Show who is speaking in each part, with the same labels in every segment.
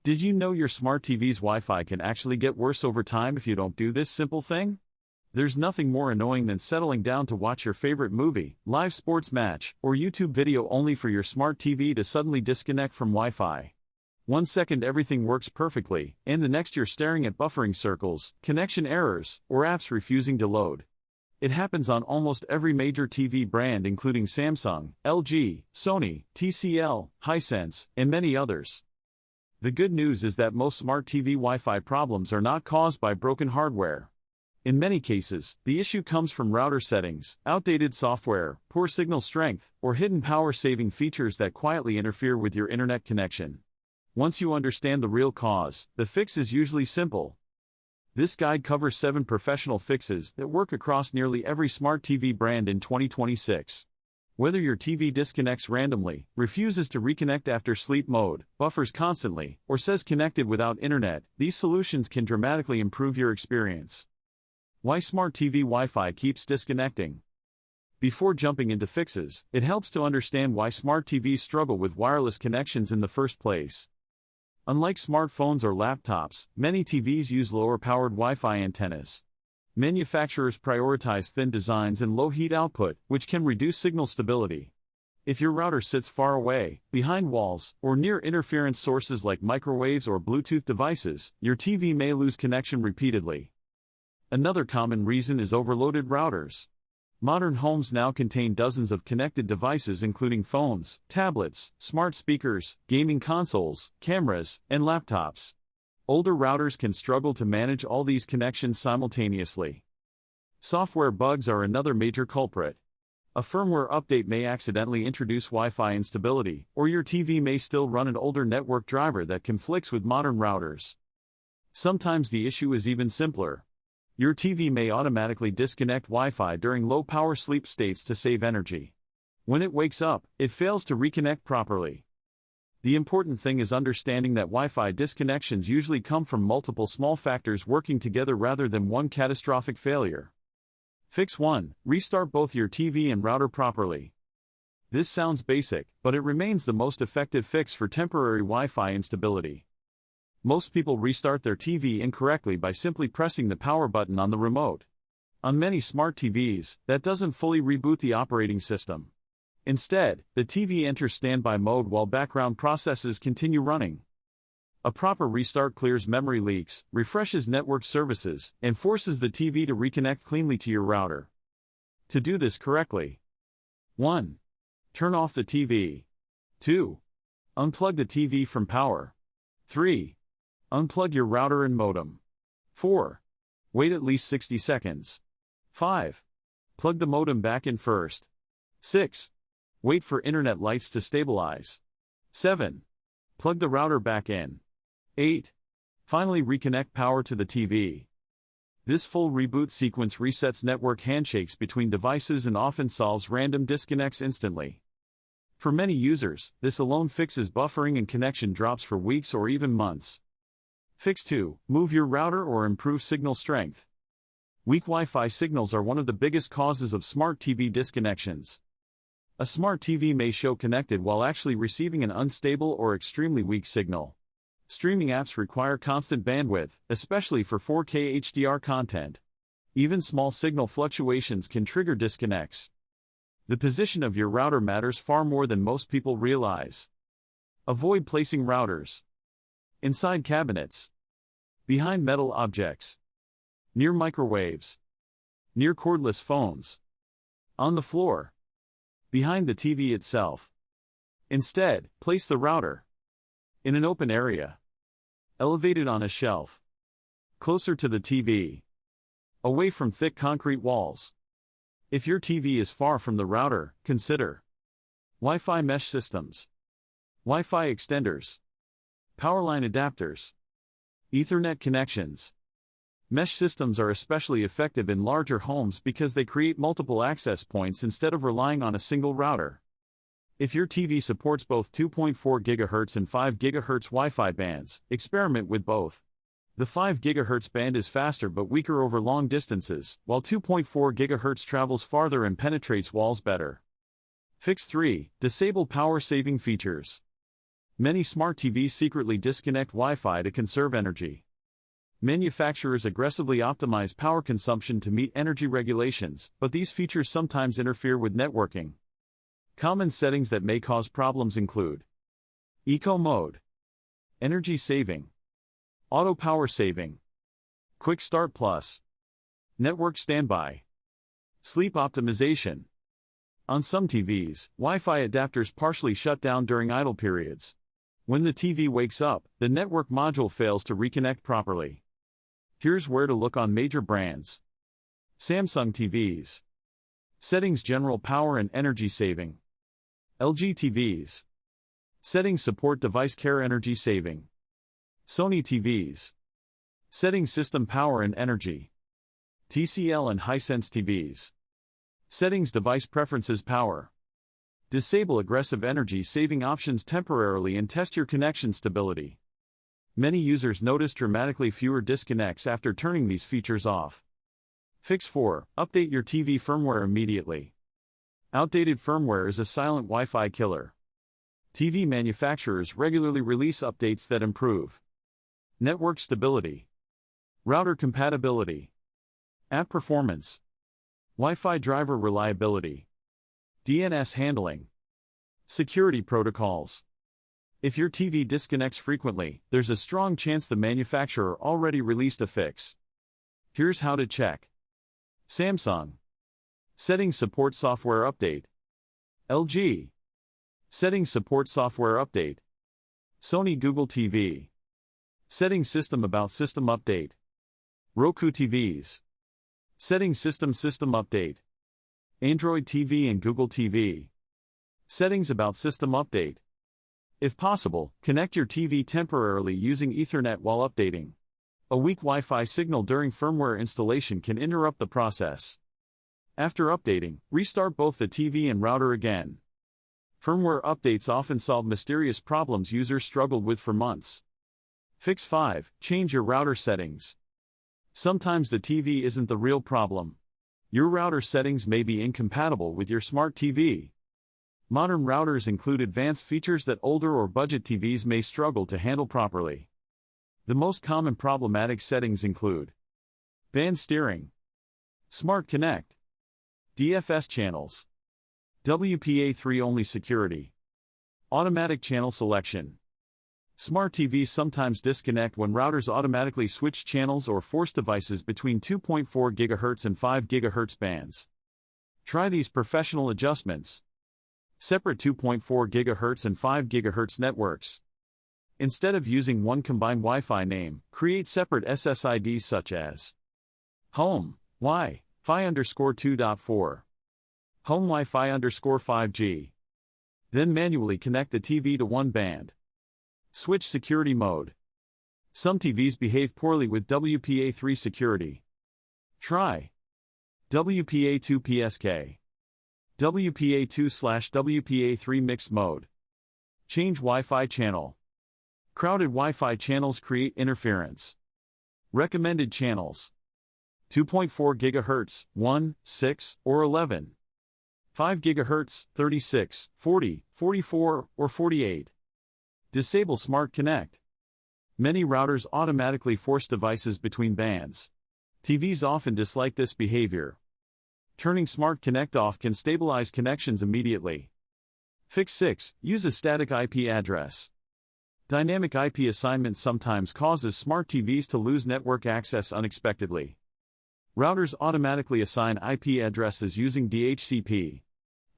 Speaker 1: Did you know your smart TV's Wi-Fi can actually get worse over time if you don't do this simple thing? There's nothing more annoying than settling down to watch your favorite movie, live sports match, or YouTube video only for your smart TV to suddenly disconnect from Wi-Fi. 1 second everything works perfectly, and the next you're staring at buffering circles, connection errors, or apps refusing to load. It happens on almost every major TV brand including Samsung, LG, Sony, TCL, Hisense, and many others. The good news is that most smart TV Wi-Fi problems are not caused by broken hardware. In many cases, the issue comes from router settings, outdated software, poor signal strength, or hidden power-saving features that quietly interfere with your internet connection. Once you understand the real cause, the fix is usually simple. This guide covers 7 professional fixes that work across nearly every smart TV brand in 2026. Whether your TV disconnects randomly, refuses to reconnect after sleep mode, buffers constantly, or says connected without internet, these solutions can dramatically improve your experience. Why smart TV Wi-Fi keeps disconnecting? Before jumping into fixes, it helps to understand why smart TVs struggle with wireless connections in the first place. Unlike smartphones or laptops, many TVs use lower-powered Wi-Fi antennas. Manufacturers prioritize thin designs and low heat output, which can reduce signal stability. If your router sits far away, behind walls, or near interference sources like microwaves or Bluetooth devices, your TV may lose connection repeatedly. Another common reason is overloaded routers. Modern homes now contain dozens of connected devices including phones, tablets, smart speakers, gaming consoles, cameras, and laptops. Older routers can struggle to manage all these connections simultaneously. Software bugs are another major culprit. A firmware update may accidentally introduce Wi-Fi instability, or your TV may still run an older network driver that conflicts with modern routers. Sometimes the issue is even simpler. Your TV may automatically disconnect Wi-Fi during low-power sleep states to save energy. When it wakes up, it fails to reconnect properly. The important thing is understanding that Wi-Fi disconnections usually come from multiple small factors working together rather than one catastrophic failure. Fix 1. Restart both your TV and router properly. This sounds basic, but it remains the most effective fix for temporary Wi-Fi instability. Most people restart their TV incorrectly by simply pressing the power button on the remote. On many smart TVs, that doesn't fully reboot the operating system. Instead, the TV enters standby mode while background processes continue running. A proper restart clears memory leaks, refreshes network services, and forces the TV to reconnect cleanly to your router. To do this correctly: 1. Turn off the TV. 2. Unplug the TV from power. 3. Unplug your router and modem. 4. Wait at least 60 seconds. 5. Plug the modem back in first. 6. Wait for internet lights to stabilize. 7. Plug the router back in. 8. Finally reconnect power to the TV. This full reboot sequence resets network handshakes between devices and often solves random disconnects instantly. For many users, this alone fixes buffering and connection drops for weeks or even months. Fix 2. Move your router or improve signal strength. Weak Wi-Fi signals are one of the biggest causes of smart TV disconnections. A smart TV may show connected while actually receiving an unstable or extremely weak signal. Streaming apps require constant bandwidth, especially for 4K HDR content. Even small signal fluctuations can trigger disconnects. The position of your router matters far more than most people realize. Avoid placing routers inside cabinets, behind metal objects, near microwaves, near cordless phones, on the floor, behind the TV itself. Instead, place the router in an open area, elevated on a shelf, closer to the TV, away from thick concrete walls. If your TV is far from the router, consider Wi-Fi mesh systems, Wi-Fi extenders, powerline adapters, Ethernet connections. Mesh systems are especially effective in larger homes because they create multiple access points instead of relying on a single router. If your TV supports both 2.4 GHz and 5 GHz Wi-Fi bands, experiment with both. The 5 GHz band is faster but weaker over long distances, while 2.4 GHz travels farther and penetrates walls better. Fix 3. Disable power-saving features. Many smart TVs secretly disconnect Wi-Fi to conserve energy. Manufacturers aggressively optimize power consumption to meet energy regulations, but these features sometimes interfere with networking. Common settings that may cause problems include Eco Mode, Energy Saving, Auto Power Saving, Quick Start Plus, Network Standby, Sleep Optimization. On some TVs, Wi-Fi adapters partially shut down during idle periods. When the TV wakes up, the network module fails to reconnect properly. Here's where to look on major brands. Samsung TVs. Settings: General Power and Energy Saving. LG TVs. Settings: Support Device Care, Energy Saving. Sony TVs. Settings: System Power and Energy. TCL and Hisense TVs. Settings: Device Preferences, Power. Disable aggressive energy saving options temporarily and test your connection stability. Many users notice dramatically fewer disconnects after turning these features off. Fix 4. Update your TV firmware immediately. Outdated firmware is a silent Wi-Fi killer. TV manufacturers regularly release updates that improve network stability, router compatibility, app performance, Wi-Fi driver reliability, DNS handling, security protocols. If your TV disconnects frequently, there's a strong chance the manufacturer already released a fix. Here's how to check. Samsung. Settings: Support Software Update. LG. Settings: Support Software Update. Sony. Google TV. Settings: System About System Update. Roku TVs. Settings: System Update. Android TV and Google TV. Settings About System Update. If possible, connect your TV temporarily using Ethernet while updating. A weak Wi-Fi signal during firmware installation can interrupt the process. After updating, restart both the TV and router again. Firmware updates often solve mysterious problems users struggled with for months. Fix 5. Change your router settings. Sometimes the TV isn't the real problem. Your router settings may be incompatible with your smart TV. Modern routers include advanced features that older or budget TVs may struggle to handle properly. The most common problematic settings include band steering, Smart Connect, DFS channels, WPA3 only security, automatic channel selection. Smart TVs sometimes disconnect when routers automatically switch channels or force devices between 2.4 GHz and 5 GHz bands. Try these professional adjustments. Separate 2.4 GHz and 5 GHz networks. Instead of using one combined Wi-Fi name, create separate SSIDs such as Home Wi-Fi _2.4, Home Wi-Fi _5G. Then manually connect the TV to one band. Switch security mode. Some TVs behave poorly with WPA3 security. Try WPA2 PSK. WPA2/WPA3 mixed mode. Change Wi-Fi channel. Crowded Wi-Fi channels create interference. Recommended channels: 2.4 GHz, 1, 6, or 11. 5 GHz, 36, 40, 44, or 48. Disable Smart Connect. Many routers automatically force devices between bands. TVs often dislike this behavior. Turning Smart Connect off can stabilize connections immediately. Fix 6. Use a static IP address. Dynamic IP assignment sometimes causes smart TVs to lose network access unexpectedly. Routers automatically assign IP addresses using DHCP.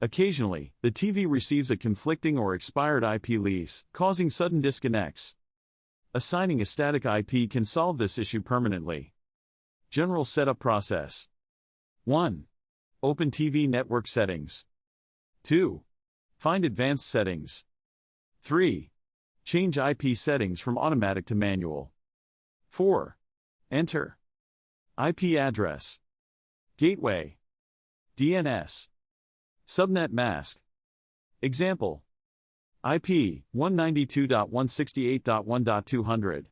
Speaker 1: Occasionally, the TV receives a conflicting or expired IP lease, causing sudden disconnects. Assigning a static IP can solve this issue permanently. General setup process. 1. Open TV network settings. 2. Find advanced settings. 3. Change IP settings from automatic to manual. 4. Enter IP address, gateway, DNS, subnet mask. Example: IP 192.168.1.200,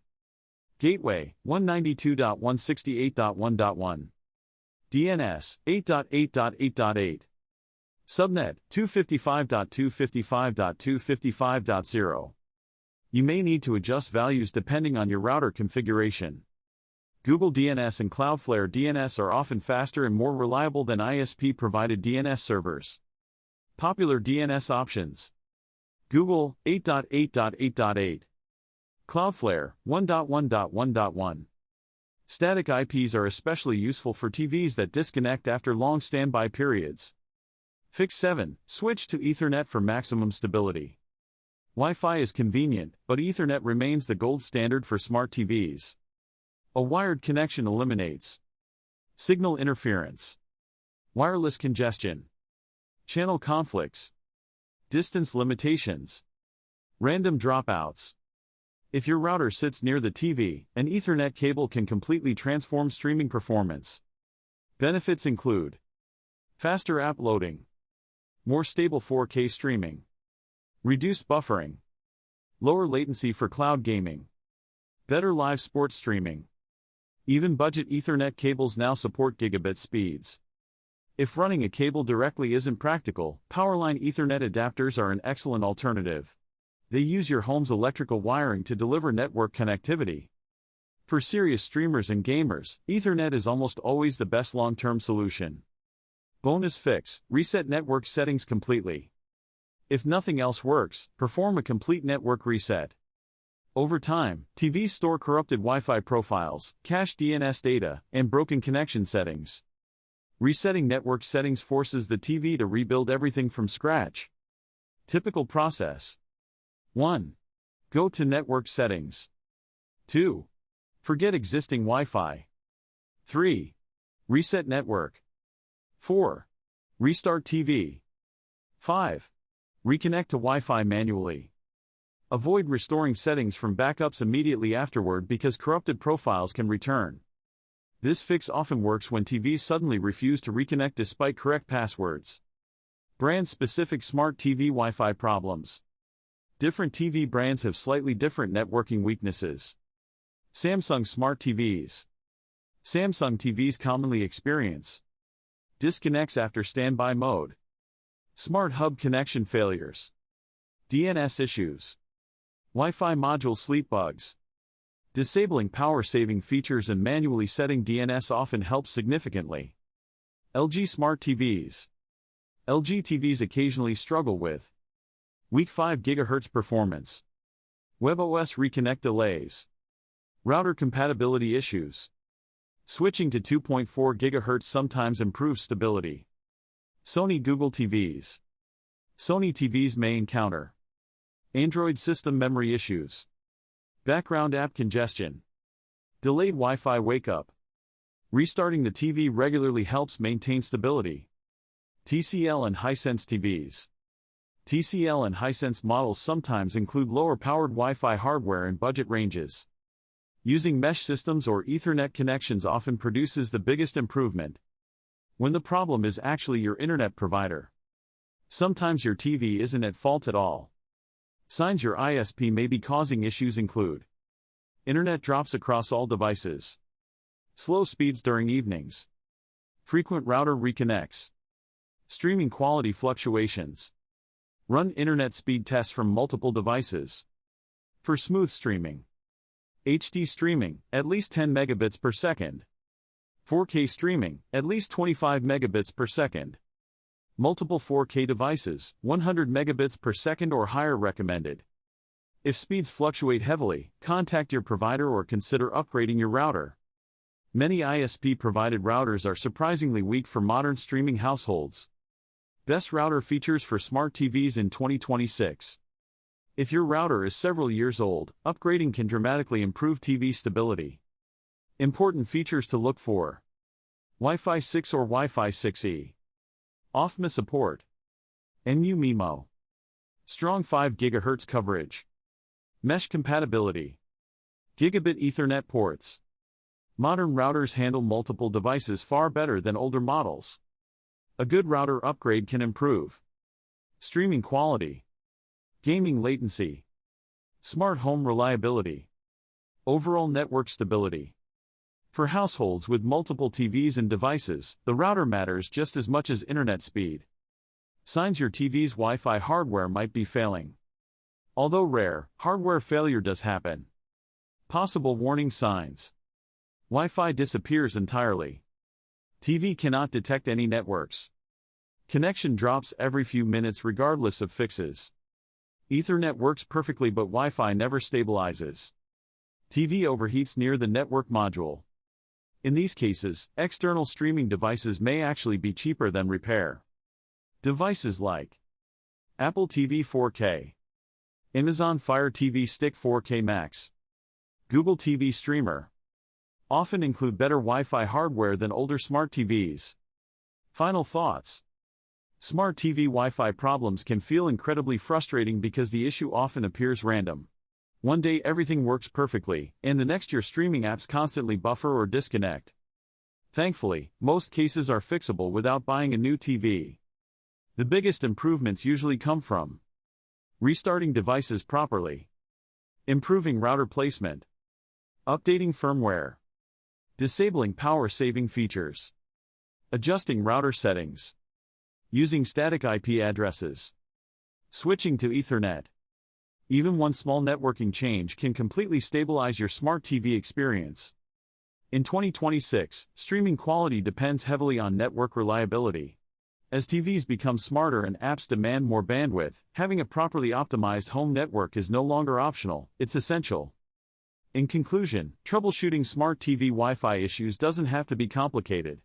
Speaker 1: gateway 192.168.1.1, DNS 8.8.8.8, subnet 255.255.255.0. You may need to adjust values depending on your router configuration. Google DNS and Cloudflare DNS are often faster and more reliable than ISP-provided DNS servers. Popular DNS options: Google 8.8.8.8, Cloudflare 1.1.1.1. Static IPs are especially useful for TVs that disconnect after long standby periods. Fix 7. Switch to Ethernet for maximum stability. Wi-Fi is convenient, but Ethernet remains the gold standard for smart TVs. A wired connection eliminates signal interference, wireless congestion, channel conflicts, distance limitations, random dropouts. If your router sits near the TV, an Ethernet cable can completely transform streaming performance. Benefits include faster app loading, more stable 4K streaming, reduced buffering, lower latency for cloud gaming, better live sports streaming. Even budget Ethernet cables now support gigabit speeds. If running a cable directly isn't practical, Powerline Ethernet adapters are an excellent alternative. They use your home's electrical wiring to deliver network connectivity. For serious streamers and gamers, Ethernet is almost always the best long-term solution. Bonus fix: reset network settings completely. If nothing else works, perform a complete network reset. Over time, TVs store corrupted Wi-Fi profiles, cached DNS data, and broken connection settings. Resetting network settings forces the TV to rebuild everything from scratch. Typical process: 1. Go to Network Settings. 2. Forget existing Wi-Fi. 3. Reset network. 4. Restart TV. 5. Reconnect to Wi-Fi manually. Avoid restoring settings from backups immediately afterward because corrupted profiles can return. This fix often works when TVs suddenly refuse to reconnect despite correct passwords. Brand-specific smart TV Wi-Fi problems. Different TV brands have slightly different networking weaknesses. Samsung Smart TVs. Samsung TVs commonly experience disconnects after standby mode, Smart Hub connection failures, DNS issues, Wi-Fi module sleep bugs. Disabling power-saving features and manually setting DNS often helps significantly. LG Smart TVs. LG TVs occasionally struggle with weak 5 GHz performance, WebOS reconnect delays, router compatibility issues. Switching to 2.4 GHz sometimes improves stability. Sony Google TVs. Sony TVs may encounter Android system memory issues, background app congestion, delayed Wi-Fi wake-up. Restarting the TV regularly helps maintain stability. TCL and Hisense TVs. TCL and Hisense models sometimes include lower-powered Wi-Fi hardware in budget ranges. Using mesh systems or Ethernet connections often produces the biggest improvement when the problem is actually your internet provider. Sometimes your TV isn't at fault at all. Signs your ISP may be causing issues include internet drops across all devices, slow speeds during evenings, frequent router reconnects, streaming quality fluctuations. Run internet speed tests from multiple devices. For smooth streaming: HD streaming, at least 10 megabits per second. 4K streaming, at least 25 megabits per second. Multiple 4K devices, 100 megabits per second or higher recommended. If speeds fluctuate heavily, contact your provider or consider upgrading your router. Many ISP-provided routers are surprisingly weak for modern streaming households. Best router features for smart TVs in 2026. If your router is several years old, upgrading can dramatically improve TV stability. Important features to look for: Wi-Fi 6 or Wi-Fi 6E. OFMA support. NU-MIMO. Strong 5 GHz coverage. Mesh compatibility. Gigabit Ethernet ports. Modern routers handle multiple devices far better than older models. A good router upgrade can improve streaming quality, gaming latency, smart home reliability, overall network stability. For households with multiple TVs and devices, the router matters just as much as internet speed. Signs your TV's Wi-Fi hardware might be failing: Although rare, hardware failure does happen. Possible warning signs. Wi-Fi disappears entirely. TV cannot detect any networks. Connection drops every few minutes regardless of fixes. Ethernet works perfectly but Wi-Fi never stabilizes. TV overheats near the network module. In these cases, external streaming devices may actually be cheaper than repair. Devices like Apple TV 4K, Amazon Fire TV Stick 4K Max, Google TV Streamer often include better Wi-Fi hardware than older smart TVs. Final thoughts. Smart TV Wi-Fi problems can feel incredibly frustrating because the issue often appears random. One day everything works perfectly, and the next your streaming apps constantly buffer or disconnect. Thankfully, most cases are fixable without buying a new TV. The biggest improvements usually come from restarting devices properly, improving router placement, updating firmware, disabling power-saving features, adjusting router settings, using static IP addresses, switching to Ethernet. Even one small networking change can completely stabilize your smart TV experience. In 2026, streaming quality depends heavily on network reliability. As TVs become smarter and apps demand more bandwidth, having a properly optimized home network is no longer optional, it's essential. In conclusion, troubleshooting smart TV Wi-Fi issues doesn't have to be complicated.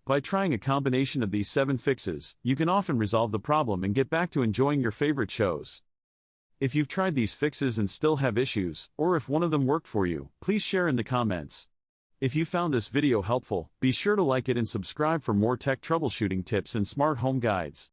Speaker 1: By trying a combination of these 7 fixes, you can often resolve the problem and get back to enjoying your favorite shows. If you've tried these fixes and still have issues, or if one of them worked for you, please share in the comments. If you found this video helpful, be sure to like it and subscribe for more tech troubleshooting tips and smart home guides.